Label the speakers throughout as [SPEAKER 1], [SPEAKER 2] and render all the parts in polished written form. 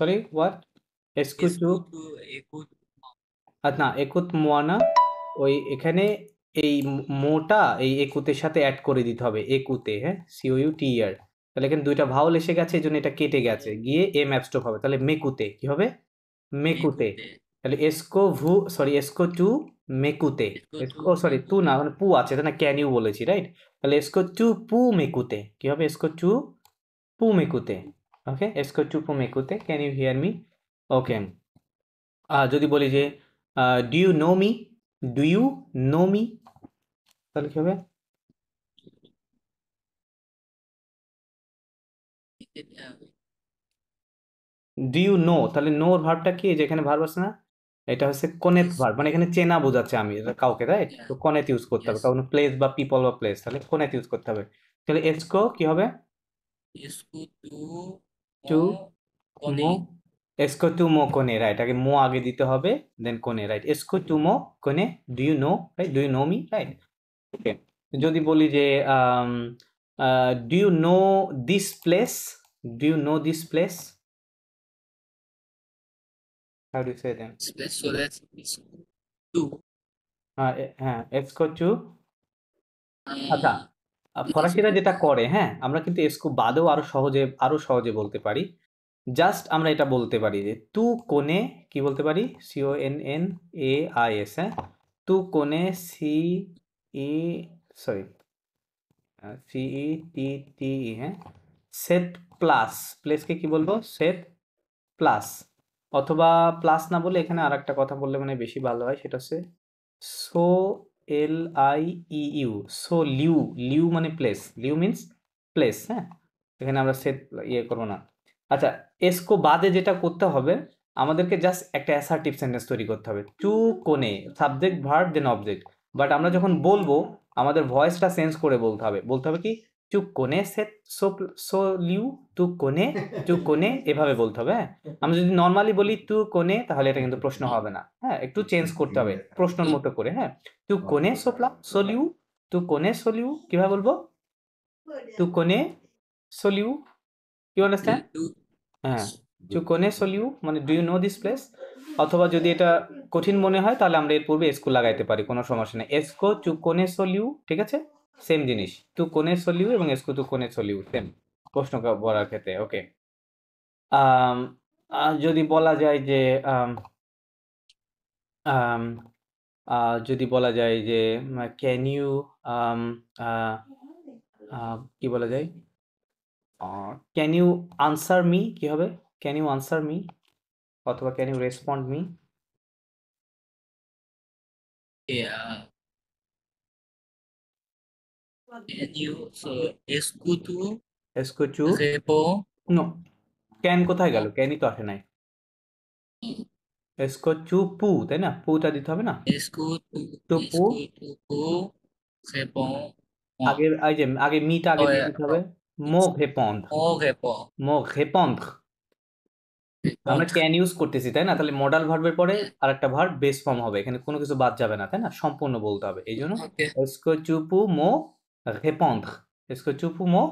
[SPEAKER 1] Sorry what? এসকু
[SPEAKER 2] Escuto, escuto.
[SPEAKER 1] না একুত মোয়া না, ওই এখানে এই মোটা এই একুতের সাথে অ্যাড করে দিতে হবে একুতে, হ্যাঁ, COUTER। তাহলে এখানে দুইটা ভাওয়াল এসে গেছে, এই জন্য এটা কেটে গেছে, গিয়ে এম অ্যাপস্টপ হবে, তাহলে মেকুতে কি হবে? মেকুতে।
[SPEAKER 2] Mecute.
[SPEAKER 1] তাহলে এসকো ভু, sorry Essco two মেকুতে। O
[SPEAKER 2] Escuto,
[SPEAKER 1] sorry to না,
[SPEAKER 2] mecute.
[SPEAKER 1] মানে পু আছে তাই না, ক্যান ইউ বলেছি, রাইট? তাহলে এসকো টু পু মেকুতে কি হবে? এসকো টু পু মেকুতে। ওকে, এসকো টু পু মেকুতে, can you hear me? Okay. যদি বলি যে do you know me, do you know me, তাহলে কি হবে? ডু ইউ নো, তাহলে নোর ভার্বটা কি? যেখানে ভার্ব আছে না, এটা হচ্ছে কোনেত
[SPEAKER 2] Es,
[SPEAKER 1] ভার্ব, মানে এখানে চেনা বোঝাচ্ছে আমি এটা কাউকে, রাইট?
[SPEAKER 2] yeah,
[SPEAKER 1] তো কোনেত ইউজ করতে হবে,
[SPEAKER 2] yes.
[SPEAKER 1] কারণ প্লেস বা পিপল বা প্লেস, তাহলে কোনেত ইউজ করতে হবে। তাহলে এসকো কি হবে?
[SPEAKER 2] Escuto,
[SPEAKER 1] টু
[SPEAKER 2] mo,
[SPEAKER 1] মো,
[SPEAKER 2] cone.
[SPEAKER 1] এসকো টু মো কোনে, রাইট? আগে মো আগে দিতে হবে, দেন কোনে, রাইট? এসকো টু মো কোনে, do you know, right? Do you know me, right? Okay. যদি বলি যে do you know this place, do you know this place, how do say then?
[SPEAKER 2] So that's escuto.
[SPEAKER 1] হ্যাঁ, এসকো টু। আচ্ছা,
[SPEAKER 2] This
[SPEAKER 1] ফরাসিরা যেটা করে, হ্যাঁ, আমরা কিন্তু এসকো বাদেও আরো সহজে বলতে পারি। জাস্ট আমরা এটা বলতে পারি যে তু কোনে, কি বলতে পারি? CONNAIS, হ্যাঁ, তু কোনে ই, সরি, CETTE, হ্যাঁ, সেট প্লাস, প্লেসকে কি বলবো? Set plus. অথবা প্লাস না বলে এখানে আর একটা কথা বললে মানে বেশি ভালো হয়, সেটা হচ্ছে so, LIEU, so Liu, Liu মানে প্লেস, লিউ মিন্স প্লেস, হ্যাঁ, এখানে আমরা সেট ইয়ে করবো না। আচ্ছা, এসকো বাদে যেটা করতে হবে, আমাদেরকে জাস্ট একটা অ্যাসার্টিভ সেন্টেন্স তৈরি করতে হবে, টু কোনে, subject verb then object. But আমরা যখন বলবো, আমাদের ভয়েসটা চেঞ্জ করে বলতে হবে কি, টু কোনে সেট সো, সো লিউ, টু কোনে এভাবে বলতে হবে, হ্যাঁ। আমরা যদি নর্মালি বলি তু কোনে, তাহলে এটা কিন্তু প্রশ্ন হবে না, হ্যাঁ, একটু চেঞ্জ করতে হবে প্রশ্নর মতো করে, হ্যাঁ। তু কোনে সোপলা সোলিউ, তু কোনে সোলিউ, কিভাবে বলবো? তু কোনে সোলিউ, ইউ আন্ডারস্ট্যান্ড?
[SPEAKER 2] do.
[SPEAKER 1] হ্যাঁ, তু কোনে সোলিউ মানে do you know this place. অথবা যদি এটা কঠিন মনে হয়, তাহলে আমরা এর পূর্বে এসকো লাগাইতে পারি, কোনো সমস্যা নেই। এসকো তু কোনে সোলিউ, ঠিক আছে, সেম জিনিস, তু কোনে সোলিউ এবং এসকো তু কোনে সোলিউ সেম, প্রশ্ন করার ক্ষেত্রে। ওকে। আম, যদি বলা যায় যে আম, আম, যদি বলা যায় যে ক্যান ইউ, কি বলা যায়, ক্যান ইউ আনসার মি, কি হবে? ক্যান ইউ আনসার মি, অথবা can you respond me?
[SPEAKER 2] Yeah. And you, so escuto,
[SPEAKER 1] এসকোচু,
[SPEAKER 2] repo,
[SPEAKER 1] নো, ক্যান কোথায় গেল? ক্যানই তো আসে নাই। এসকোচু পু, তাই না? পুটা দিতে হবে না?
[SPEAKER 2] escuto,
[SPEAKER 1] তো পু,
[SPEAKER 2] escuto, repo, mo.
[SPEAKER 1] আগে মিটা আগে
[SPEAKER 2] Oh,
[SPEAKER 1] দিয়ে
[SPEAKER 2] yeah.
[SPEAKER 1] দিতে হবে। মো রেপন্ড,
[SPEAKER 2] Mo, repo,
[SPEAKER 1] মো রেপন্ড। আমরা
[SPEAKER 2] répondre.
[SPEAKER 1] ক্যান ইউজ করতেছি, তাই না? তাহলে মডাল ভার্বের পরে
[SPEAKER 2] Yeah.
[SPEAKER 1] আরেকটা ভার্ব বেস ফর্ম হবে, এখানে কোনো কিছু বাদ যাবে না, তাই না? সম্পূর্ণ বলতে হবে, এই জন্য
[SPEAKER 2] Ok,
[SPEAKER 1] এসকো চুপু মো রেপন্দ্র, এসকো চুপু মো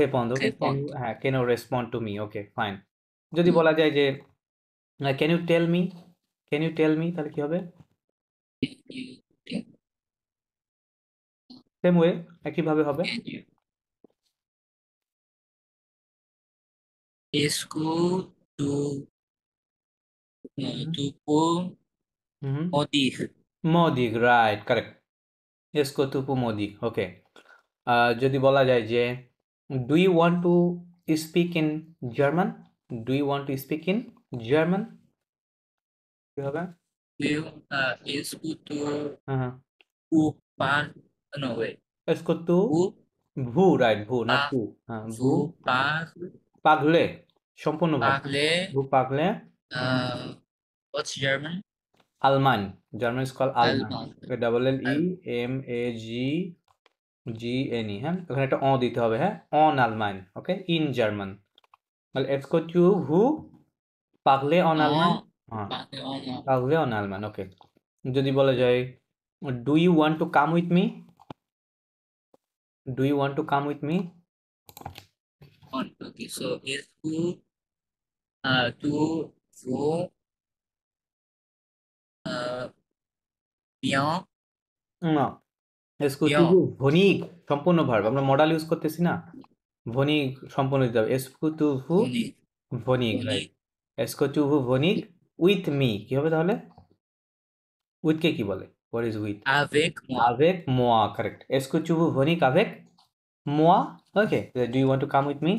[SPEAKER 1] রেপন্দ্র। Okay, can you,
[SPEAKER 2] répondre.
[SPEAKER 1] হ্যাঁ, can you respond to me, okay fine. যদি বলা যায় যে can you tell me, can you tell me, তাহলে কি হবে?
[SPEAKER 2] Can
[SPEAKER 1] সেম ওয়ে, একইভাবে হবে।
[SPEAKER 2] you escuto, tu peux
[SPEAKER 1] হুম,
[SPEAKER 2] me dire.
[SPEAKER 1] মোদিক, রাইট, কারেক্ট। এসকো তুপু মোদিক, ওকে। যদি বলা যায় যে do you want to speak in German, do you want to speak in German, কি হবে?
[SPEAKER 2] Eu escuto
[SPEAKER 1] হ্যাঁ, হ্যাঁ,
[SPEAKER 2] o par. No, wait.
[SPEAKER 1] Essco তু
[SPEAKER 2] O
[SPEAKER 1] ভু, রাইট, ভু না
[SPEAKER 2] par.
[SPEAKER 1] তু, হ্যাঁ, ভু
[SPEAKER 2] Vous
[SPEAKER 1] পাগলে, সম্পূর্ণ ভাব,
[SPEAKER 2] parlez
[SPEAKER 1] ভু পাগলে
[SPEAKER 2] what's German?
[SPEAKER 1] আলমান, জার্মান ইজ কল আলমান,
[SPEAKER 2] Allemand.
[SPEAKER 1] Double L E
[SPEAKER 2] Al-
[SPEAKER 1] M A G N E, হ্যাঁ, ওখানে একটা অ দিতে হবে, হ্যাঁ, অন আলমান, ওকে, ইন জার্মান। তাহলে এসকো তু ভু পাগলে অন আলমান,
[SPEAKER 2] En,
[SPEAKER 1] হ্যাঁ,
[SPEAKER 2] parlez en,
[SPEAKER 1] পাগলে অন আলমান, ওকে। যদি বলা যায় do you want to come with me, do you want to come with me,
[SPEAKER 2] okay, so escuto Tu, vous, euh, bien,
[SPEAKER 1] না, এসকো
[SPEAKER 2] bien,
[SPEAKER 1] তুভু ভনিক সম্পূর্ণ ভার্ব, আমরা মডাল ইউজ করতেছি না, ভনিক সম্পূর্ণ দিতে হবে। এসকো তুভু
[SPEAKER 2] venez,
[SPEAKER 1] ভনিক, রাইট।
[SPEAKER 2] venez
[SPEAKER 1] এসকো তুভু ভনিক উইথ মি, কি হবে তাহলে? উইথ কে কি বলে? What is with?
[SPEAKER 2] avec moi.
[SPEAKER 1] avec moi, correct. Est-ce que tu veux venir avec moi? Okay, do you want to come with me?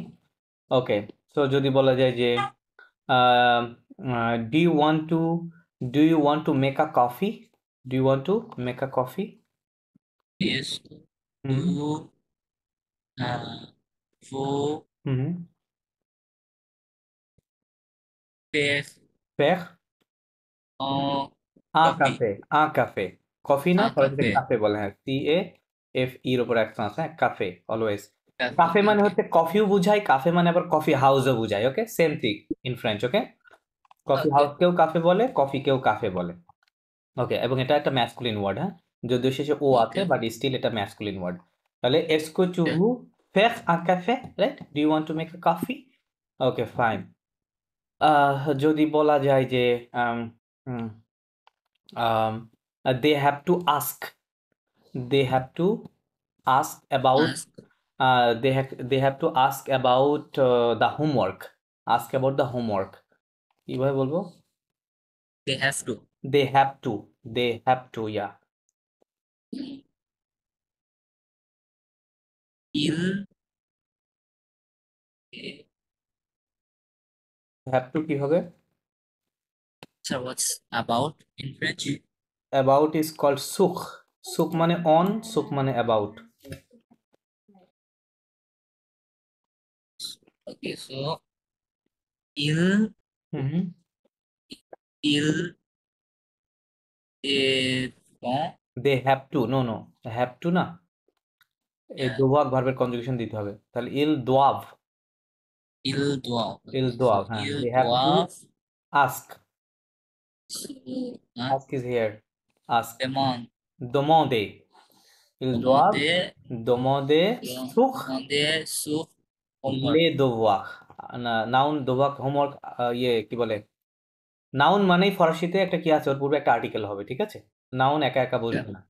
[SPEAKER 1] Okay, so যদি বলা যায় যে um, do you want to make a coffee? Do you want to make a coffee?
[SPEAKER 2] Est-ce que
[SPEAKER 1] হুম
[SPEAKER 2] vous
[SPEAKER 1] হুম
[SPEAKER 2] faire
[SPEAKER 1] faire un
[SPEAKER 2] coffee?
[SPEAKER 1] café, un café, coffee না,
[SPEAKER 2] Un
[SPEAKER 1] ফরাসিতে
[SPEAKER 2] café,
[SPEAKER 1] cafe বলে, হ্যাঁ, C A F ইর উপর action আছে, হ্যাঁ, cafe always.
[SPEAKER 2] café,
[SPEAKER 1] cafe মানে
[SPEAKER 2] ok,
[SPEAKER 1] হচ্ছে কফিও বুঝায়, কাফে মানে আবার কফি হাউসও বুঝায়, okay, same thing in French, okay. Coffee
[SPEAKER 2] ok,
[SPEAKER 1] হাউসকেও কাফে বলে, কফিকেও কাফে বলে, ওকে। এবং এটা একটা ম্যাসকুলিন ওয়ার্ড, হ্যাঁ, যদিও শেষে ও
[SPEAKER 2] ok,
[SPEAKER 1] আছে, বাট স্টিল এটা ম্যাসকুলিন ওয়ার্ড। তাহলে এসকো টু
[SPEAKER 2] ok.
[SPEAKER 1] ভু ফের আ ক্যাফে, right? Do you want to make a coffee? Okay, fine. যদি বলা যায় যে they have to ask, they have to ask about
[SPEAKER 2] Ask,
[SPEAKER 1] they have to ask about the homework, ask about the homework, কিভাবে বলবো?
[SPEAKER 2] they have to.
[SPEAKER 1] they have to, yeah.
[SPEAKER 2] Il, eh,
[SPEAKER 1] have to কি হবে?
[SPEAKER 2] so what's about in French?
[SPEAKER 1] about is called suk মানে on, suk মানে about.
[SPEAKER 2] Okay, so il,
[SPEAKER 1] hmm
[SPEAKER 2] il est bon.
[SPEAKER 1] they have to, no no, have to না, এই
[SPEAKER 2] Yeah,
[SPEAKER 1] দোয়াক ভার্বের conjugation দিতে হবে, তাহলে ইল দোয়াভ,
[SPEAKER 2] ils doivent.
[SPEAKER 1] ইল
[SPEAKER 2] Okay, so
[SPEAKER 1] দোয়াভ, হ্যাঁ,
[SPEAKER 2] ils
[SPEAKER 1] they have to
[SPEAKER 2] doivent
[SPEAKER 1] ask,
[SPEAKER 2] se, hein,
[SPEAKER 1] ask is here, ask,
[SPEAKER 2] demander,
[SPEAKER 1] demander, ils doivent
[SPEAKER 2] demander,
[SPEAKER 1] demander sur
[SPEAKER 2] demander sur homework.
[SPEAKER 1] les devoirs, noun দোভাক homework, ইয়ে কি বলে, noun মানেই ফরাসিতে একটা কি আছে, ওর পূর্বে একটা আর্টিকেল হবে, ঠিক আছে? নাউন একা একা
[SPEAKER 2] Yeah,
[SPEAKER 1] বসবে না,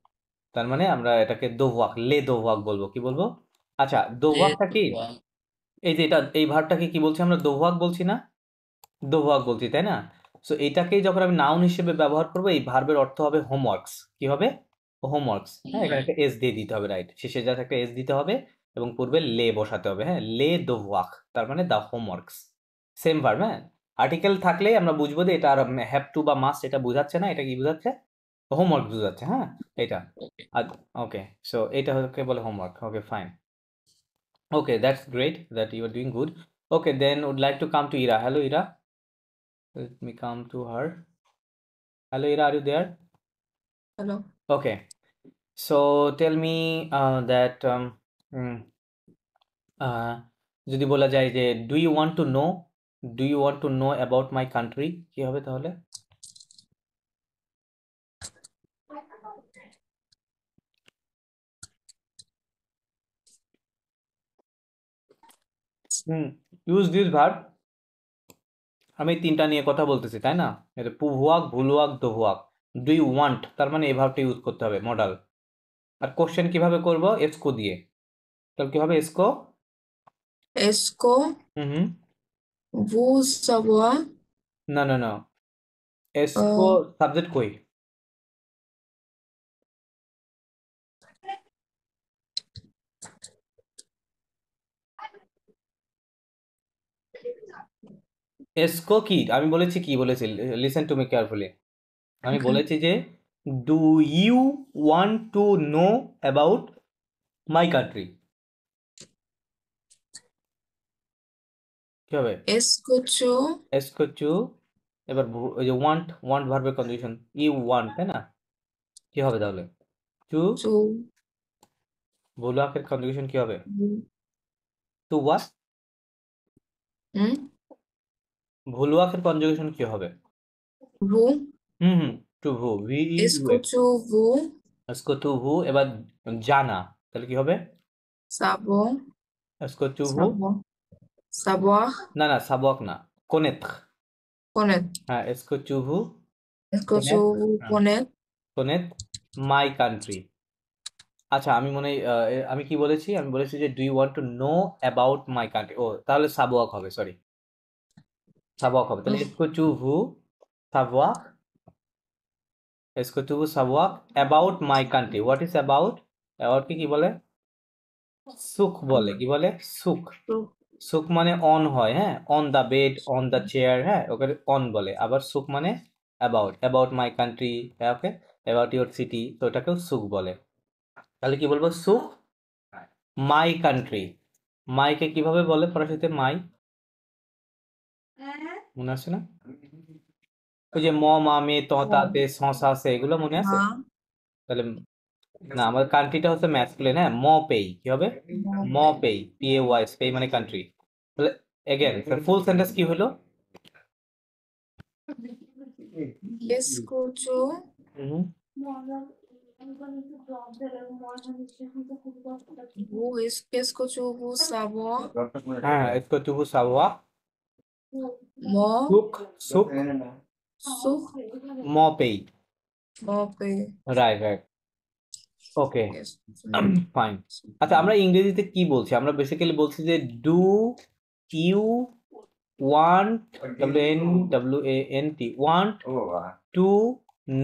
[SPEAKER 1] তার মানে আমরা এটাকে দোভাক, লে দোভাক বলবো, কি বলবো? আচ্ছা,
[SPEAKER 2] les
[SPEAKER 1] দোভাকটা কি?
[SPEAKER 2] devoirs.
[SPEAKER 1] এই যে এটা, এই ভার্বটাকে কি বলছি আমরা? দোভাক বলছি না, দোভাক বলছি, তাই না? সো এটাকেই যখন আমি নাউন হিসেবে ব্যবহার করবো, এই ভার্বের অর্থ হবে হোমওয়ার্কস, কি হবে? হোমওয়ার্কস, হ্যাঁ, এখানে
[SPEAKER 2] Homework.
[SPEAKER 1] একটা এস দিয়ে দিতে হবে, রাইট, শেষে যা একটা এস দিতে হবে এবং পূর্বে লে বসাতে হবে, হ্যাঁ, লে দোভাক, তার মানে দা হোমওয়ার্কস, সেম ভার্ব, হ্যাঁ। আর্টিকেল থাকলেই আমরা বুঝবো যে এটা আর হ্যাভ টু বা মাস্ট এটা বোঝাচ্ছে না, এটা কি বোঝাচ্ছে? হোমওয়ার্ক বোঝাচ্ছে, হ্যাঁ, এটা।
[SPEAKER 2] Okay.
[SPEAKER 1] ওকে, সো এটা হচ্ছে বলে homework, okay, fine. Okay, that's great that you are doing good. Okay, then would like to come to Ira. Hello, Ira. Let me come to her. Hello, Ira, are you there?
[SPEAKER 3] Hello.
[SPEAKER 1] Okay, so tell me that mm, যদি বলা যায় যে do you want to know about my country, কি হবে তাহলে? use this verb, আমি তিনটা নিয়ে কথা বলতেছি, তাই না? এটা পুভুয়াক, ভুলুয়াক, দোহুয়াক। ডু ইউ ওয়ান্ট, তার মানে এই ভার্বটা ইউজ করতে হবে, মডাল। আর কোশ্চেন কিভাবে করব? এসকো দিয়ে। তাহলে কি হবে? এসকো,
[SPEAKER 3] Est-ce que
[SPEAKER 1] হুম
[SPEAKER 3] vous savoir
[SPEAKER 1] না না না, এসকো
[SPEAKER 3] euh,
[SPEAKER 1] সাবজেক্ট কই? এসকো কি? আমি বলেছি কি বলেছি? Listen to me carefully. আমি
[SPEAKER 3] okay.
[SPEAKER 1] বলেছি যে do you want to know about my country, কি হবে?
[SPEAKER 3] Est-ce que tu
[SPEAKER 1] Essco two, এবার ওই যে ওয়ান্ট ভার্বের কনজুগেশন, ইউ ওয়ান্ট, তাই না? কি হবে তাহলে? টু,
[SPEAKER 3] tu
[SPEAKER 1] ভুলুয়াকের কনজুগেশন কি হবে?
[SPEAKER 3] vous
[SPEAKER 1] টু ওয়াট?
[SPEAKER 3] hmm?
[SPEAKER 1] ভুলুয়াকের কনজুগেশন কি হবে?
[SPEAKER 3] Vous
[SPEAKER 1] হুম, টু ভু, ভি ই
[SPEAKER 3] est-ce
[SPEAKER 1] ইউ
[SPEAKER 3] que
[SPEAKER 1] এফ,
[SPEAKER 3] tu vous
[SPEAKER 1] এসকো টু ভু, এবার জানা, তাহলে কি হবে?
[SPEAKER 3] savoir
[SPEAKER 1] এসকো টু ভু,
[SPEAKER 3] savoir savoir
[SPEAKER 1] না না, সাবক না, connaître
[SPEAKER 3] connaître.
[SPEAKER 1] হ্যাঁ est-ce que tu veux
[SPEAKER 3] Est-ce que tu
[SPEAKER 1] connaître
[SPEAKER 3] veux
[SPEAKER 1] হ্যাঁ
[SPEAKER 3] connaître
[SPEAKER 1] connaître my country আচ্ছা আমি মনে হয় আমি কি বলেছি আমি বলেছি যে do you want to know about my country ও তাহলে সাবওয়াক হবে সরি সাবওয়াক হবে তাহলে est-ce que tu veux savoir est-ce que tu veux savoir about my country what is about কি বলে সুখ বলে কি বলে সুখ
[SPEAKER 3] Suc.
[SPEAKER 1] সুখ মানে অন হয় হ্যাঁ on the bed on the chair হ্যাঁ ওকে অন বলে আবার সুখ মানে about my country okay about your city তো ওটাকেও সুখ বলে তাহলে কি বলবো সুখ মাই কান্ট্রি মাইকে কিভাবে বলে ফরাসিতে মাই মনে আছে না ওই যে ম মা মে ত তা তে স সা সে এগুলো মনে আছে
[SPEAKER 3] Ma.
[SPEAKER 1] তাহলে না আমাদের কান্ট্রিটা হচ্ছে ম্যাসকুলিন হ্যাঁ ম পেই কি হবে ম পেই পি এ ওয়াই পেই মানে কান্ট্রি তাহলে এগেন ফুল সেন্টেন্স কি হলো
[SPEAKER 3] Qu'est-ce que tu
[SPEAKER 1] হুম
[SPEAKER 3] qu'est-ce que tu veux savoir?
[SPEAKER 1] হ্যাঁ est-ce que tu veux savoir
[SPEAKER 3] Mon
[SPEAKER 1] সুখ সুখ
[SPEAKER 3] suc.
[SPEAKER 1] ম পেই
[SPEAKER 3] Mon pays.
[SPEAKER 1] Right right okay
[SPEAKER 3] Qu'est-ce que tu
[SPEAKER 1] fine আচ্ছা আমরা ইংরেজিতে কি বলছি আমরা বেসিক্যালি বলছি যে do you want WANT want to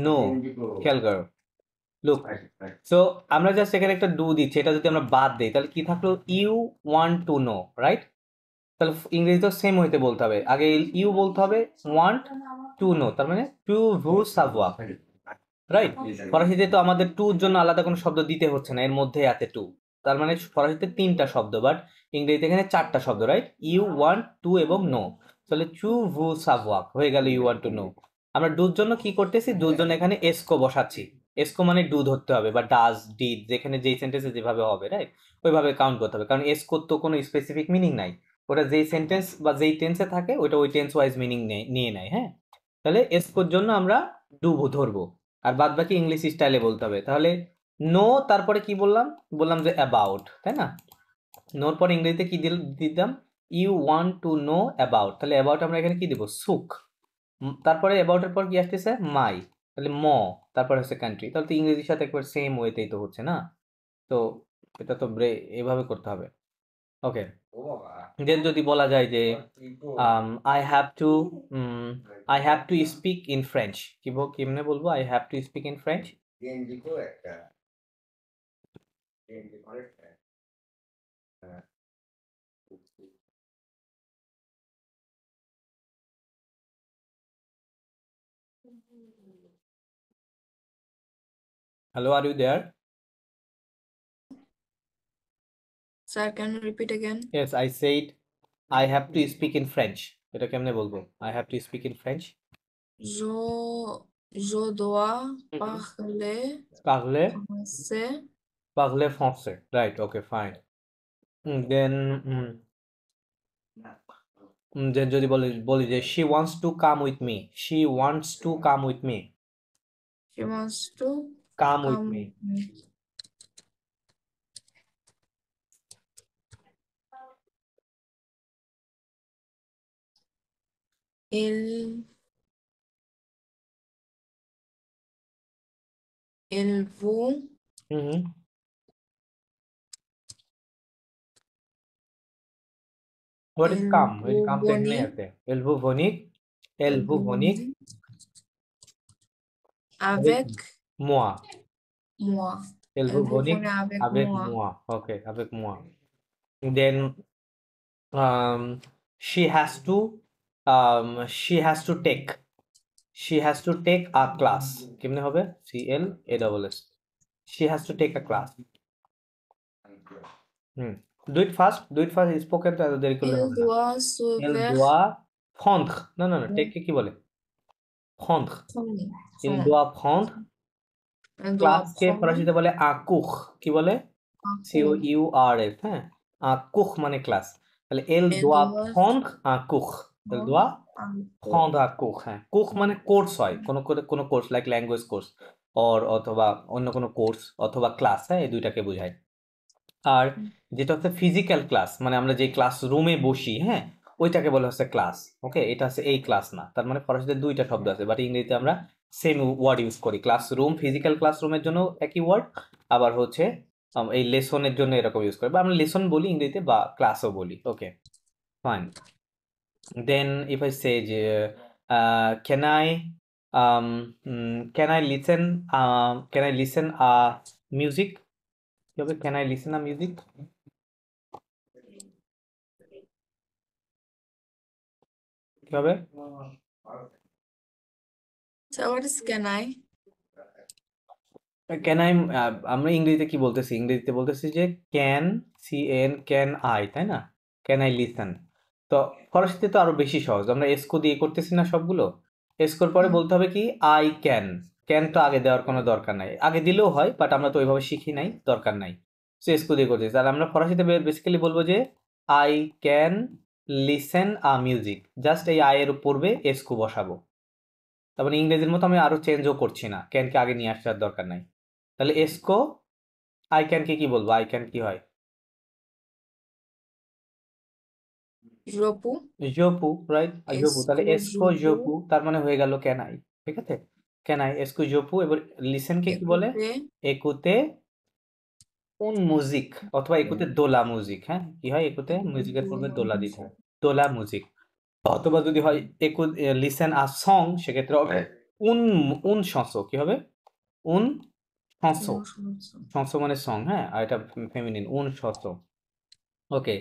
[SPEAKER 1] know খেয়াল করো লুক সো আমরা জাস্ট এখানে একটা ডু দিচ্ছি এটা যদি আমরা বাদ দিই তাহলে কি থাকলো you want to know right তাহলে ইংরেজিতেও সেম হইতে বলতে হবে আগে ইউ বলতে হবে ওয়ান্ট টু নো তার মানে টু ভু সাভোয়া রাইট ফরাসিতে তো আমাদের টুর জন্য আলাদা কোনো শব্দ দিতে হচ্ছে না এর মধ্যে আছে টু তার মানে ফরাসিতে 3টা শব্দ বাট ইংরেজিতে এখানে 4টা শব্দ রাইট ইউ ওয়ান্ট টু এবং নো তাহলে টু ভু সাভোয়াক হয়ে গেল ইউ ওয়ান্ট টু নো আমরা ডুর জন্য কি করতেছি ডুর জন্য এখানে এসকো বসাচ্ছি এসকো মানে ডু ধরতে হবে বা ডাজ ডিড যেখানে যেই সেন্টেন্সে যেভাবে হবে রাইট ওইভাবে কাউন্ট করতে হবে কারণ এসকোর তো কোনো স্পেসিফিক মিনিং নাই ওটা যেই সেন্টেন্স বা যেই টেন্সে থাকে ওইটা ওই টেন্স ওয়াইজ মিনিং নিয়ে নেয় হ্যাঁ তাহলে এসকোর জন্য আমরা ডু ধরবো আর বাদ বাকি ইংলিশ স্টাইলে বলতে হবে তাহলে নো তারপরে কি বললাম যে অ্যাবাউট তাই না নোর পর ইংরেজিতে কি দিতাম you want to know about তাহলে অ্যাবাউট আমরা এখানে কি দিব সুখ তারপরে অ্যাবাউটের পর কি আসতেছে মাই তাহলে ম তারপরে হচ্ছে কান্ট্রি তাহলে তো ইংরেজির সাথে একবার সেম ওয়েতেই তো হচ্ছে না তো এটা তো এভাবে করতে হবে ওকে দেন যদি বলা যায় যে I have two speak in French কেমনে বলবো I have two speak in French Hello, are you there?
[SPEAKER 3] Sir, can you repeat again?
[SPEAKER 1] Yes, I said I have to speak in French. এটা কেমনে বলবো? I have to speak in French.
[SPEAKER 3] Je dois parler
[SPEAKER 1] Parler,
[SPEAKER 3] français.
[SPEAKER 1] parler français. Right, okay, fine. Then যদি বলি যে she wants to come with me. She wants to come with me.
[SPEAKER 3] She wants to
[SPEAKER 1] Come with
[SPEAKER 3] come
[SPEAKER 1] me.
[SPEAKER 3] with me. Il vous
[SPEAKER 1] What is come? Will come তো এখানে
[SPEAKER 3] venir
[SPEAKER 1] আছে। Elle vous venir. Elle vous venir
[SPEAKER 3] avec
[SPEAKER 1] moi.
[SPEAKER 3] moi.
[SPEAKER 1] Elle
[SPEAKER 3] Elle
[SPEAKER 1] vous
[SPEAKER 3] vous
[SPEAKER 1] venir
[SPEAKER 3] venir avec
[SPEAKER 1] avec
[SPEAKER 3] moi.
[SPEAKER 1] moi. Okay, avec moi. Then she has to take a class কেমনে হবে CLASS she has to take a class do it fast spoken তো এত দেরি করলে
[SPEAKER 3] Il
[SPEAKER 1] হবে না
[SPEAKER 3] doit se
[SPEAKER 1] elle
[SPEAKER 3] faire
[SPEAKER 1] doit prendre না take কে কি বলে prendre il
[SPEAKER 3] prendre.
[SPEAKER 1] doit prendre
[SPEAKER 3] Elle
[SPEAKER 1] class
[SPEAKER 3] doit
[SPEAKER 1] কে
[SPEAKER 3] prendre
[SPEAKER 1] ফরাসিতে বলে un cours কি বলে
[SPEAKER 3] un cours.
[SPEAKER 1] COURS হ্যাঁ un cours মানে ক্লাস তাহলে elle
[SPEAKER 3] Elle
[SPEAKER 1] doit
[SPEAKER 3] doit
[SPEAKER 1] prendre un cours elle doit
[SPEAKER 3] un cours.
[SPEAKER 1] prendre un cours হ্যাঁ course মানে course হয় কোনো কোর্স লাইক ল্যাঙ্গুয়েজ কোর্স অথবা অন্য কোনো কোর্স অথবা ক্লাস হ্যাঁ এই দুইটাকে বোঝায় আর যেটা হচ্ছে ফিজিক্যাল ক্লাস মানে আমরা যে ক্লাস রুমে বসি হ্যাঁ ওইটাকে বলা হচ্ছে ক্লাস। ওকে, এটা হচ্ছে এই ক্লাস না, তার মানে ফরাসিতে দুইটা শব্দ আছে, বাট ইংরেজিতে আমরা সেম ওয়ার্ড ইউজ করি। ক্লাসরুম, ফিজিক্যাল ক্লাসরুমের জন্য একই ওয়ার্ড, আবার হচ্ছে এই লেসনের জন্য এরকম ইউজ করি, বা আমরা লেসন বলি ইংরেজিতে, বা ক্লাসও বলি। Okay, fine. Then if I say যে can I can I listen music, কি হবে? ক্যান আই লিসেন মিউজিক কি হবে?
[SPEAKER 3] So what is can I?
[SPEAKER 1] Can I, আমরা ইংরেজিতে কি বলতেছি? ইংরেজিতে বলতেছি যে ক্যান, ক্যান আই, তাই না? Can I listen. তো ফরাসিতে তো আরো বেশি সহজ, আমরা এসকো দিয়ে করতেছি না সবগুলো। এসকোর পরে বলতে হবে কি আই ক্যান। ক্যান তো আগে দেওয়ার কোনো দরকার নাই, আগে দিলেও হয়, বাট আমরা তো ওইভাবে শিখি নাই, দরকার নাই। সো এসকো দিয়ে করতেছি। আর আমরা ফরাসিতে বেসিক্যালি বলবো যে I can listen music, just এই আই এর পূর্বে এসকো বসাবো। তারপরে ইংরেজির মতো আমি আরো চেঞ্জও করছি না, ক্যানকে আগে নিয়ে আসার দরকার নাই। তাহলে এসকো আই ক্যানকে কি বলবো? আই ক্যান কি হয়?
[SPEAKER 3] Jopu.
[SPEAKER 1] জোপু, রাইট? জোপু, তাহলে
[SPEAKER 3] Esco
[SPEAKER 1] এসকো জোপু,
[SPEAKER 3] jopu.
[SPEAKER 1] তার মানে হয়ে গেল ক্যান আই। ঠিক আছে, ক্যান আই, এসকো জোপু। এবার লিসেনকে কি বলে?
[SPEAKER 3] Écoutez.
[SPEAKER 1] একুতে উন মুজিক, অথবা একুতে দোলা মুজিক। হ্যাঁ, কি হয়? একুতে মিউজিকের পূর্বে দোলা দিতে হয়, দোলা মুজিক। অথবা যদি হয় একু লিসেন আ সং, সেক্ষেত্রে হবে উন উন শংস। কি হবে? উন শংস। শংস মানে সং, হ্যাঁ, আর এটা ফেমিনিন, উন শংস। ওকে,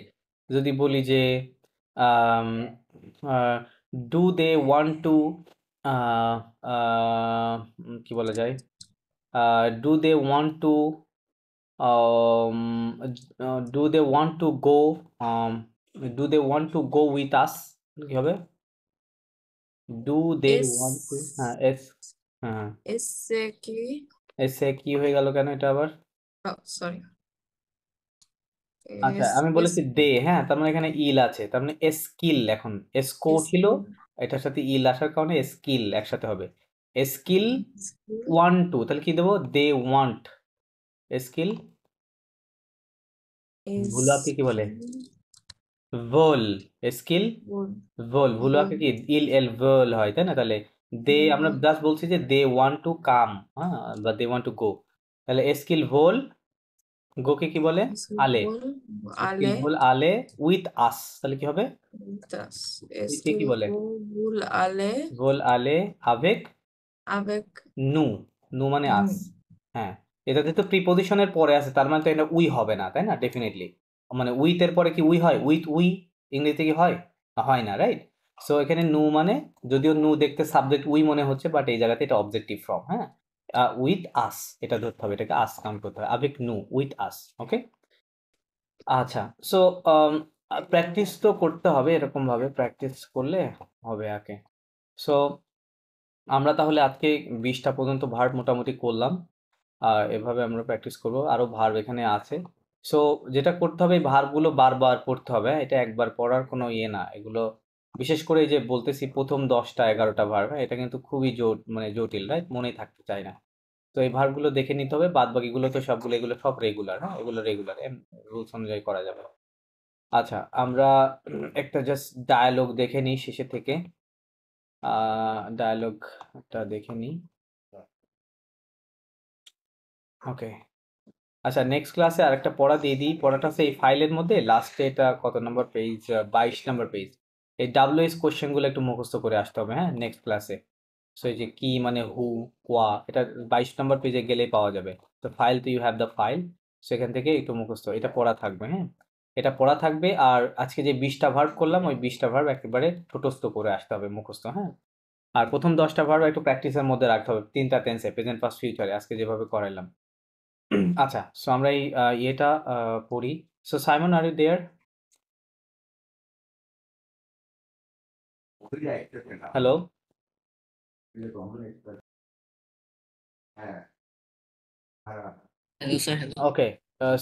[SPEAKER 1] যদি বলি যে ডু দে ওয়ান্ট টু, কি বলা যায়, do they want to do they want to go, do they want to go with us, কি হবে? ডু দে ওয়ান্ট টু, হ্যাঁ, হ্যাঁ,
[SPEAKER 3] Esse aqui.
[SPEAKER 1] এসে কি হয়ে গেল কেন এটা আবার?
[SPEAKER 3] Oh, sorry.
[SPEAKER 1] আচ্ছা, আমি বলেছি দে, হ্যাঁ, তার মানে এখানে ইল আছে, তার মানে স্কিল। এখন এসকো ছিল, এটার সাথে ইল আসার কারণে স্কিল একসাথে হবে। স্কিল ওয়ান্ট টু, তাহলে কি দেবো? They want skill. ভুলাকে কি বলে? ভোল। স্কিল ভোল। ভুলাকে কি ইল এল ভোল হয়, তাই না? তাহলে দে, আমরা জাস্ট বলছি যে দে ওয়ান্ট টু কাম, হ্যাঁ, বা দে ওয়ান্ট টু গো। তাহলে স্কিল ভোল, গোকে কি বলে? আলে। Skill
[SPEAKER 3] Ale.
[SPEAKER 1] ভোল আলে উইথ আস, তাহলে কি হবে?
[SPEAKER 3] Este
[SPEAKER 1] কি বলে?
[SPEAKER 3] vou ale
[SPEAKER 1] ভোল আলে আভেক
[SPEAKER 3] avec
[SPEAKER 1] নু। নু মানে আস।
[SPEAKER 3] nous.
[SPEAKER 1] হ্যাঁ, এটাতে তো প্রিপজিশনের পরে আছে, তার মানে তো এটা উই হবে না, তাই না? ডেফিনেটলি, মানে উইথ এর পরে কি উই হয়? উইথ উই ইংরেজিতে কি হয়? হয় না, রাইট? সো এখানে নু মানে, যদিও নু দেখতে সাবজেক্ট উই মনে হচ্ছে, বাট এই জায়গাতে এটা অবজেক্টিভ ফর্ম। হ্যাঁ, উইথ আস এটা ধরতে হবে, এটাকে আস কাউন্ট করতে হবে, আবেক নু উইথ আস। ওকে, আচ্ছা। সো প্র্যাকটিস তো করতে হবে, এরকম ভাবে প্র্যাকটিস করলে হবে আগে। সো আমরা তাহলে আজকে 20টা পর্যন্ত ভার্ব মোটামুটি করলাম, আর এভাবে আমরা প্র্যাকটিস করব। আরো ভার্ব এখানে আছে। সো যেটা করতে হবে, এই ভার্বগুলো বারবার পড়তে হবে, হ্যাঁ? এটা একবার পড়ার কোনো ইয়ে না এগুলো। বিশেষ করে এই যে বলতেছি প্রথম 10টা 11টা ভার্ব, হ্যাঁ, এটা কিন্তু খুবই মানে জটিল, রাইট? মনেই থাকতে চায় না। তো এই ভার্বগুলো দেখে নিতে হবে, বাদ বাকিগুলো তো সবগুলো, এগুলো সব রেগুলার, হ্যাঁ, এগুলো রেগুলার রুলস অনুযায়ী করা যাবে। আচ্ছা, আমরা একটা জাস্ট ডায়ালগ দেখে নিই শেষে থেকে। ডায়ালগটা দেখে নিই। ওকে, আচ্ছা, নেক্সট ক্লাসে আরেকটা পড়া দিয়ে দিই। পড়াটা হচ্ছে এই ফাইলের মধ্যে লাস্টে, এটা কত নম্বর পেজ? 22 নম্বর পেজ। এই WH কোশ্চেনগুলো একটু মুখস্থ করে আসতে হবে, হ্যাঁ, নেক্সট ক্লাসে। সো এই যে কি মানে হু, কোয়া, এটা 22 নম্বর পেজে গেলেই পাওয়া যাবে। তো ফাইল, তো ইউ হ্যাভ দ্য ফাইল, সেখান থেকে একটু মুখস্থ, এটা পড়া থাকবে, হ্যাঁ, এটা পড়া থাকবে। আর আজকে যে 20টা ভার্ব করলাম, ওই 20টা ভার্ব একেবারে ঠোঁটস্থ করে আসতে হবে, মুখস্থ, হ্যাঁ। আর প্রথম 10টা ভার্ব একটু প্র্যাকটিসের মধ্যে রাখতে হবে, 3টা টেন্সে, প্রেজেন্ট পাস্ট ফিউচারে, আজকে যেভাবে করাইলাম। আচ্ছা, সো আমরা এই ইয়েটা পড়ি। So Simon, are you there? Hello?
[SPEAKER 2] Hello, sir. Hello.
[SPEAKER 1] Okay,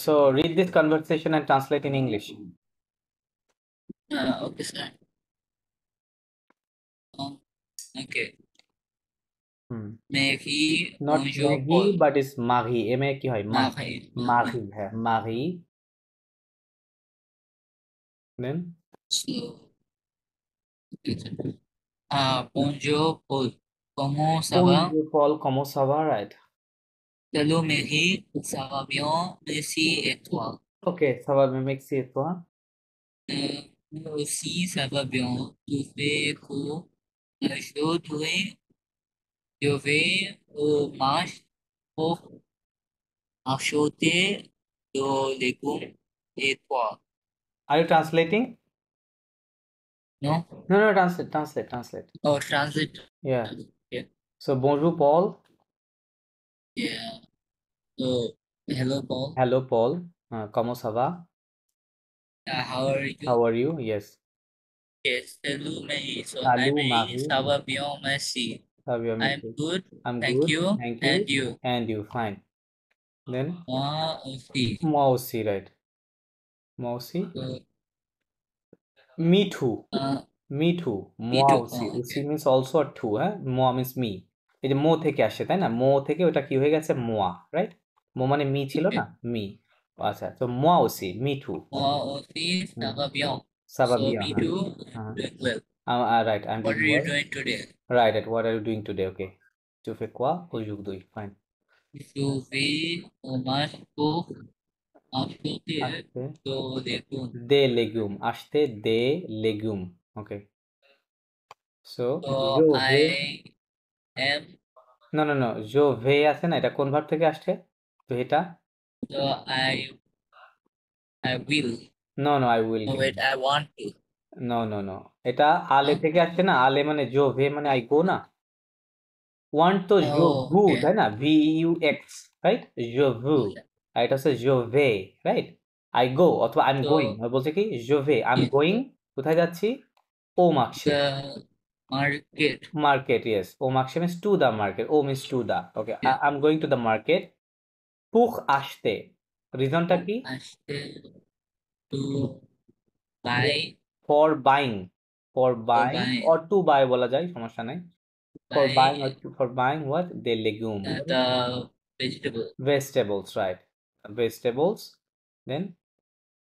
[SPEAKER 1] so read this conversation and translate in English.
[SPEAKER 2] Okay, sir. Okay. Maggie,
[SPEAKER 1] Not
[SPEAKER 2] bonjour,
[SPEAKER 1] Maggie,
[SPEAKER 2] Paul.
[SPEAKER 1] but it's Marie. কি হয়?
[SPEAKER 2] Marie.
[SPEAKER 1] Marie, হ্যাঁ, Marie. Then
[SPEAKER 2] So, Bonjour Paul. Comment ça va?
[SPEAKER 1] Bonjour Paul, comment ça va, right?
[SPEAKER 2] Salut Mary, ça va bien, merci et toi?
[SPEAKER 1] Ok, ça va bien, merci et toi?
[SPEAKER 2] Moi aussi, ça va bien. Tu fais quoi? Aujourd'hui, je vais au marché pour acheter des légumes et toi?
[SPEAKER 1] Are you translating?
[SPEAKER 2] Non?
[SPEAKER 1] No, translate.
[SPEAKER 2] Oh, transit.
[SPEAKER 1] Yeah.
[SPEAKER 2] Yeah.
[SPEAKER 1] So, bonjour Paul.
[SPEAKER 2] Yeah. So, hello Paul.
[SPEAKER 1] Hello Paul. Comment ça va?
[SPEAKER 2] How are you?
[SPEAKER 1] How are you? Yes.
[SPEAKER 2] Yes, salut Mary. So, hi
[SPEAKER 1] Salut
[SPEAKER 2] Mary,
[SPEAKER 1] Marie.
[SPEAKER 2] ça va bien, merci.
[SPEAKER 1] How are you?
[SPEAKER 2] I'm good,
[SPEAKER 1] I'm
[SPEAKER 2] thank
[SPEAKER 1] good.
[SPEAKER 2] you.
[SPEAKER 1] Thank
[SPEAKER 2] And
[SPEAKER 1] you.
[SPEAKER 2] you?
[SPEAKER 1] And you, fine. Then,
[SPEAKER 2] Moi aussi.
[SPEAKER 1] moi aussi, right? Moi aussi?
[SPEAKER 2] So,
[SPEAKER 1] Me too. Me too.
[SPEAKER 2] me
[SPEAKER 1] Moi
[SPEAKER 2] too.
[SPEAKER 1] aussi.
[SPEAKER 2] Oh,
[SPEAKER 1] উসি
[SPEAKER 2] okay.
[SPEAKER 1] means also a two, হ্যাঁ? Moi means me. এই যে মো থেকে আসে, তাই না? মো থেকে ওটা কি হয়ে গেছে? মোয়া, রাইট? মো মানে মি ছিল না?
[SPEAKER 2] Okay.
[SPEAKER 1] মি। আচ্ছা, তো moi aussi, me too.
[SPEAKER 2] Moi aussi, ça va bien.
[SPEAKER 1] Ça va
[SPEAKER 2] So,
[SPEAKER 1] bien,
[SPEAKER 2] me
[SPEAKER 1] হ্যাঁ?
[SPEAKER 2] too,
[SPEAKER 1] হ্যাঁ।
[SPEAKER 2] doing well.
[SPEAKER 1] Right, I'm
[SPEAKER 2] What
[SPEAKER 1] doing
[SPEAKER 2] are you
[SPEAKER 1] well.
[SPEAKER 2] doing today?
[SPEAKER 1] Right, what are you doing today? Okay. Tu fais quoi aujourd'hui? Fine.
[SPEAKER 2] Je vais au marché pour acheter
[SPEAKER 1] Acheter
[SPEAKER 2] des légumes.
[SPEAKER 1] des légumes. Acheter des légumes. Okay. So,
[SPEAKER 2] So,
[SPEAKER 1] je vais.
[SPEAKER 2] I am,
[SPEAKER 1] No. Je vais আছে না? এটা কোন verb থেকে আসছে? ভেটা?
[SPEAKER 2] so I will.
[SPEAKER 1] No, I will.
[SPEAKER 2] No, wait, I want to.
[SPEAKER 1] No. এটা আলে
[SPEAKER 2] Huh?
[SPEAKER 1] থেকে আসছে না? আলে মানে জো ভে মানে আই গো না? ওয়ান্ট তো জো
[SPEAKER 2] Oh,
[SPEAKER 1] ভু,
[SPEAKER 2] okay.
[SPEAKER 1] তাই না? VUX, right? জো ভু। আর এটা হচ্ছে জো ভে, রাইট? আই গো অথবা আই এম গোয়িং।
[SPEAKER 2] So,
[SPEAKER 1] বলছে কি? জো ভে, আই এম
[SPEAKER 2] yes,
[SPEAKER 1] গোয়িং। কোথায় যাচ্ছি? ও মার্কশে।
[SPEAKER 2] the market.
[SPEAKER 1] Market, yes. O মার্কশে means to the market. O means to the. Okay,
[SPEAKER 2] Yeah.
[SPEAKER 1] I'm going to the market. পুখ আসতে। রিজনটা কি?
[SPEAKER 2] Acheter to buy
[SPEAKER 1] for buying. For
[SPEAKER 2] or
[SPEAKER 1] buying
[SPEAKER 2] buy
[SPEAKER 1] or to buy বলা যায়, সমস্যা নাই। For buying
[SPEAKER 2] buy
[SPEAKER 1] for buying what? The legume.
[SPEAKER 2] the vegetable.
[SPEAKER 1] Vegetables, right? Vegetables. Then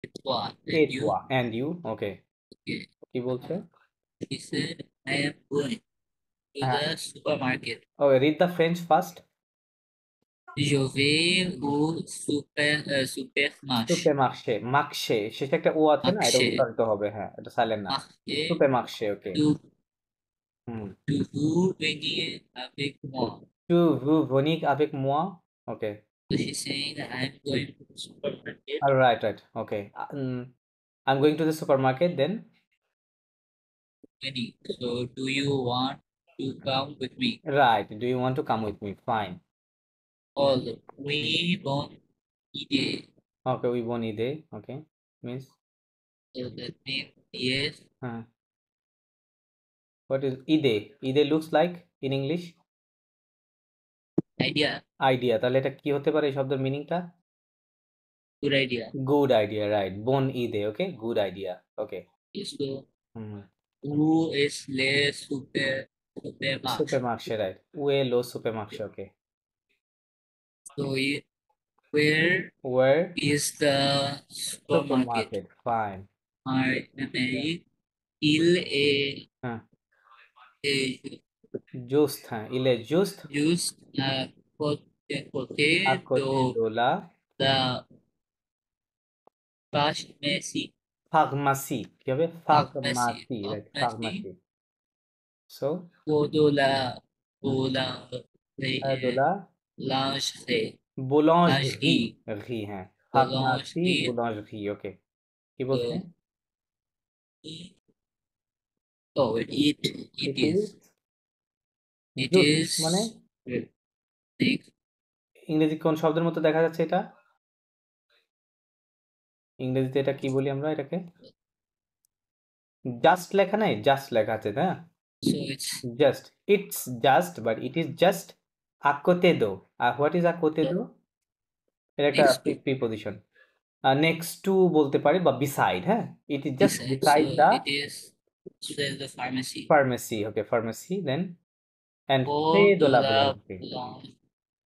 [SPEAKER 2] It's what?
[SPEAKER 1] et
[SPEAKER 2] And you?
[SPEAKER 1] toi. And you? Okay.
[SPEAKER 2] Okay.
[SPEAKER 1] কি বলছে?
[SPEAKER 2] He said, I am going to
[SPEAKER 1] হ্যাঁ।
[SPEAKER 2] the supermarket.
[SPEAKER 1] Okay, read the French first.
[SPEAKER 2] Je vais au supermarché.
[SPEAKER 1] Supermarché. Marché. শেষে একটা ও আছে না? এটা
[SPEAKER 2] Marché.
[SPEAKER 1] উচ্চারিত হবে, হ্যাঁ। এটা সাইলেন্ট না।
[SPEAKER 2] Marché.
[SPEAKER 1] Supermarché, okay.
[SPEAKER 2] To,
[SPEAKER 1] hmm.
[SPEAKER 2] to vous venir avec moi.
[SPEAKER 1] Tu veux venir avec moi? Okay.
[SPEAKER 2] So she's saying that I'm going to the supermarket.
[SPEAKER 1] Right. Okay. I'm going to the supermarket then.
[SPEAKER 2] Venir. So do you want to come with me?
[SPEAKER 1] Right. Do you want to come with me? Fine.
[SPEAKER 2] All we want idée.
[SPEAKER 1] Okay, we won't either. Okay. Means
[SPEAKER 2] So that means yes,
[SPEAKER 1] what is ide? Ide looks like in English?
[SPEAKER 2] idea,
[SPEAKER 1] Idea. তাহলে এটা কি হতে পারে এই শব্দের মিনিংটা?
[SPEAKER 2] good idea.
[SPEAKER 1] Good idea, right. Bon ide, okay? Good idea. Okay.
[SPEAKER 2] Yes, so
[SPEAKER 1] Hmm.
[SPEAKER 2] who is less supermarché?
[SPEAKER 1] Supermarché, right. Ue lo supermarché, okay.
[SPEAKER 2] So where
[SPEAKER 1] Where?
[SPEAKER 2] is the supermarket?
[SPEAKER 1] Supermarket. Fine.
[SPEAKER 2] Amérique, il est
[SPEAKER 1] Just, il est juste
[SPEAKER 2] juste
[SPEAKER 1] à
[SPEAKER 2] côté
[SPEAKER 1] côté
[SPEAKER 2] de
[SPEAKER 1] de la
[SPEAKER 2] la pharmacie.
[SPEAKER 1] pharmacie. কি হবে?
[SPEAKER 2] Pharmacie.
[SPEAKER 1] Pharmacie, right.
[SPEAKER 2] Pharmacie.
[SPEAKER 1] Pharmacie. So,
[SPEAKER 2] Pour
[SPEAKER 1] de la
[SPEAKER 2] lingerie.
[SPEAKER 1] boulangerie.
[SPEAKER 2] Lingerie.
[SPEAKER 1] Rie, হ্যাঁ। Pharmacie,
[SPEAKER 2] Boulangerie.
[SPEAKER 1] boulangerie, okay. কি বলছে?
[SPEAKER 2] Oh, it is. It
[SPEAKER 1] Just
[SPEAKER 2] is.
[SPEAKER 1] মানে
[SPEAKER 2] Next.
[SPEAKER 1] ইংরেজি কোন শব্দের মতো দেখা যাচ্ছে এটা? ইংরেজিতে এটা কি বলি আমরা এটাকে? জাস্ট লেখা নাই? জাস্ট লেখা আছে, না?
[SPEAKER 2] So it's
[SPEAKER 1] just. It's just, but it is just à côté de. What is à côté de? এটা একটা
[SPEAKER 2] next to.
[SPEAKER 1] Preposition. Next to বলতে পারি বা বিসাইড, হ্যাঁ? It is just
[SPEAKER 2] Beside.
[SPEAKER 1] beside
[SPEAKER 2] So
[SPEAKER 1] the
[SPEAKER 2] it is the pharmacy.
[SPEAKER 1] pharmacy. Okay, pharmacy then and
[SPEAKER 2] Pour
[SPEAKER 1] près de
[SPEAKER 2] de
[SPEAKER 1] la
[SPEAKER 2] la
[SPEAKER 1] boulangerie.
[SPEAKER 2] boulangerie.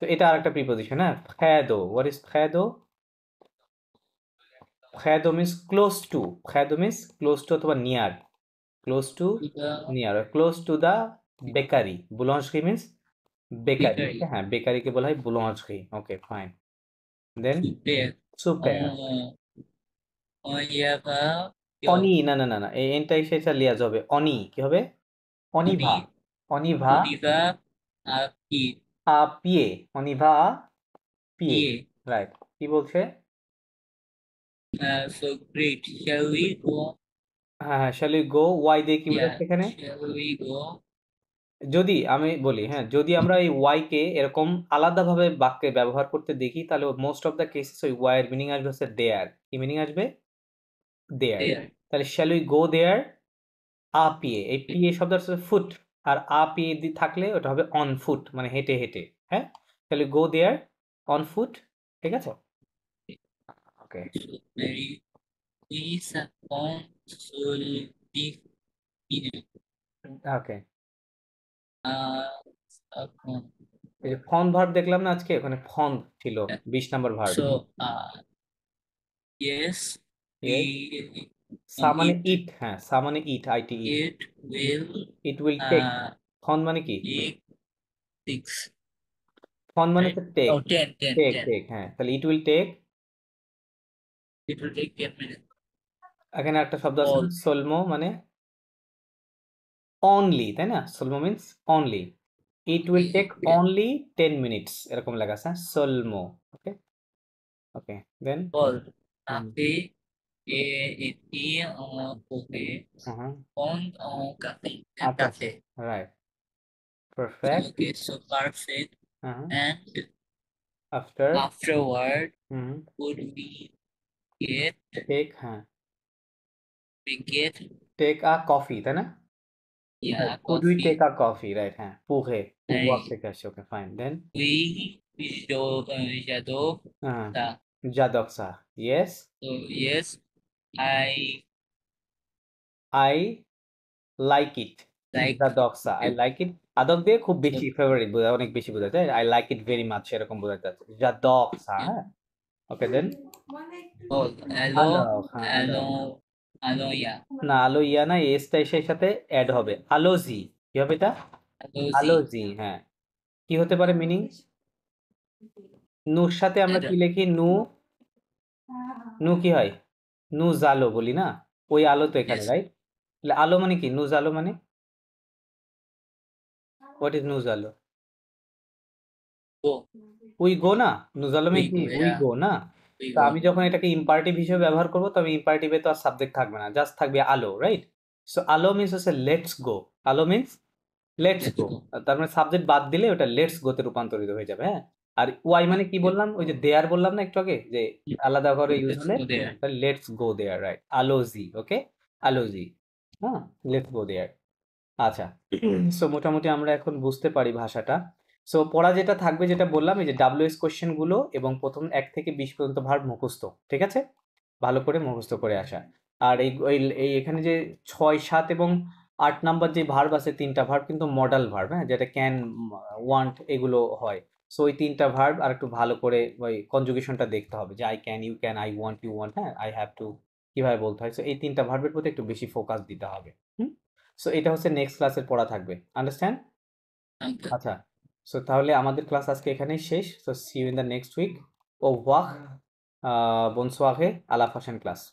[SPEAKER 1] তো এটা আরেকটা preposition, হ্যাঁ? Près de. What is près de? Près de means close to. Près de means close to অথবা near. close to
[SPEAKER 2] to the
[SPEAKER 1] near close to the bakery boulangerie means bakery
[SPEAKER 2] bakery.
[SPEAKER 1] okay হ্যাঁ bakery কে বলা হয় boulangerie okay fine then
[SPEAKER 2] There.
[SPEAKER 1] super অনি না না না না এই এনটাই সেটা লিয়া যাবে অনি কি হবে অনিভা অনিভা
[SPEAKER 2] Oliva Api
[SPEAKER 1] পিয়ে অনিভা পিয়ে
[SPEAKER 2] Pie.
[SPEAKER 1] রাইট কি বলছে
[SPEAKER 2] So great. Shall we go?
[SPEAKER 1] হ্যাঁ shall we go ওয়াই দিয়ে কি
[SPEAKER 2] Yeah.
[SPEAKER 1] বোঝাচ্ছে এখানে
[SPEAKER 2] Shall we go?
[SPEAKER 1] যদি আমি বলি হ্যাঁ যদি আমরা এই ওয়াই কে এরকম আলাদাভাবে বাক্যে ব্যবহার করতে দেখি তাহলে মোস্ট অফ দ্য কেসেস ওই ওয়াই এর মিনিং আসবে হচ্ছে দেয়ার কি মিনিং আসবে দেয়ার
[SPEAKER 2] There.
[SPEAKER 1] তাহলে শ্যাল উই গো দেয়ার আ পিয়ে এই পিয়ে শব্দ হচ্ছে ফুট আর আ পিয়ে থাকলে ওটা হবে অন ফুট মানে হেঁটে হেঁটে হ্যাঁ shall we go there on foot ঠিক আছে ওকে
[SPEAKER 2] Mary, please
[SPEAKER 1] ওকে
[SPEAKER 2] upon
[SPEAKER 1] এই যে ফন ভার্ব দেখলাম না আজকে ওখানে ফন ছিল 20 number verb
[SPEAKER 2] So, yes,
[SPEAKER 1] Yes.
[SPEAKER 2] we
[SPEAKER 1] সা মানে
[SPEAKER 2] it
[SPEAKER 1] ইট হ্যাঁ সা মানে it IT it
[SPEAKER 2] it will
[SPEAKER 1] it will take ফন মানে কি
[SPEAKER 2] take 6.
[SPEAKER 1] ফন মানে
[SPEAKER 2] Right.
[SPEAKER 1] তো টেক
[SPEAKER 2] Oh, 10, 10,
[SPEAKER 1] টেক
[SPEAKER 2] 10.
[SPEAKER 1] টেক হ্যাঁ তাহলে it will take
[SPEAKER 2] It will take 10 minutes.
[SPEAKER 1] এখানে একটা শব্দ আছে
[SPEAKER 2] All.
[SPEAKER 1] সলমো মানে অনলি তাই না সলমো means only it will take
[SPEAKER 2] Yeah.
[SPEAKER 1] Only 10 minutes এরকম লেখা আছে সলমো okay okay then
[SPEAKER 2] All.
[SPEAKER 1] Hmm.
[SPEAKER 2] Ape, okay. On, cafe. And cafe.
[SPEAKER 1] Right perfect
[SPEAKER 2] Okay, so perfect. And
[SPEAKER 1] after
[SPEAKER 2] afterward, would we get
[SPEAKER 1] take হ্যাঁ
[SPEAKER 2] we get
[SPEAKER 1] take a coffee তাই না
[SPEAKER 2] yeah
[SPEAKER 1] could we
[SPEAKER 2] coffee.
[SPEAKER 1] take a coffee right হ্যাঁ পুহে পুয়াক থেকে আসছে okay fine then
[SPEAKER 2] We shadow the
[SPEAKER 1] জাদকসা yes
[SPEAKER 2] so yes
[SPEAKER 1] I like it
[SPEAKER 2] like
[SPEAKER 1] জাদকসা I like it আদক দিয়ে খুব বেশি ফেভারিট বোঝায় অনেক বেশি বোঝায় তাই I like it very much এরকম বোঝাতে আছে জাদকসা হ্যাঁ ওকে দেন
[SPEAKER 2] oh hello
[SPEAKER 1] hello
[SPEAKER 2] hello yeah
[SPEAKER 1] না আলো ইয়া না এসটা এর সাথে অ্যাড হবে আলোজি কি হবে এটা
[SPEAKER 2] hello
[SPEAKER 1] আলোজি হ্যাঁ কি হতে পারে মিনিং নুর সাথে আমরা কি লিখি নু নু কি হয় নু জালো বলি না ওই আলো তো এখানে
[SPEAKER 2] Yes.
[SPEAKER 1] রাইট তাহলে আলো মানে কি নু জালো মানে হোয়াট ইজ নু জালো
[SPEAKER 2] go
[SPEAKER 1] উই গো না নু জালো মানে কি উই
[SPEAKER 2] yeah.
[SPEAKER 1] গো না
[SPEAKER 2] we
[SPEAKER 1] তো
[SPEAKER 2] go
[SPEAKER 1] আমি যখন এটাকে ইম্পারেটিভ হিসেবে ব্যবহার করব তবে ইম্পারেটিভে তো আর সাবজেক্ট থাকবে না জাস্ট থাকবে আলো রাইট সো আলো মিন্স হচ্ছে লেটস গো আলো means let's
[SPEAKER 2] Let's
[SPEAKER 1] go
[SPEAKER 2] go.
[SPEAKER 1] তার মানে সাবজেক্ট বাদ দিলে ওটা লেটস গোতে রূপান্তরিত হয়ে যাবে হ্যাঁ আর ওয়াই মানে কি বললাম ওই যে দেয়ার বললাম না একটু আগে যে আলাদা করে ইউজ
[SPEAKER 2] Let's
[SPEAKER 1] হলে
[SPEAKER 2] go there.
[SPEAKER 1] তাহলে লেটস গো দেয়ার রাইট আলোজি ওকে আলোজি হ্যাঁ লেটস গো দেয়ার আচ্ছা সো মোটামুটি আমরা এখন বুঝতে পারি ভাষাটা সো পড়া যেটা থাকবে যেটা বললাম এই যে ডাব্লিউএস কোশ্চেনগুলো এবং প্রথম 1 থেকে 20 পর্যন্ত ভার্ব মুখস্থ ঠিক আছে ভালো করে মুখস্থ করে আসা আর এই এখানে যে 6 7 এবং 8 নাম্বার যে ভার্ব আছে তিনটা ভার্ব কিন্তু মডাল ভার্ব হ্যাঁ যেটা ক্যান ওয়ান্ট এগুলো হয় সো ওই তিনটা ভার্ব আর একটু ভালো করে ওই কনজুগেশনটা দেখতে হবে যে I can you can I want you want হ্যাঁ আই হ্যাভ টু কিভাবে বলতে হয় সো এই তিনটা ভার্বের প্রতি একটু বেশি ফোকাস দিতে হবে সো এটা হচ্ছে নেক্সট ক্লাসের পড়া থাকবে আন্ডারস্ট্যান্ড
[SPEAKER 2] Okay.
[SPEAKER 1] আচ্ছা সো তাহলে আমাদের ক্লাস আজকে এখানেই শেষ so see you in the next week ও ওয়াহ bonsoir à la prochaine classe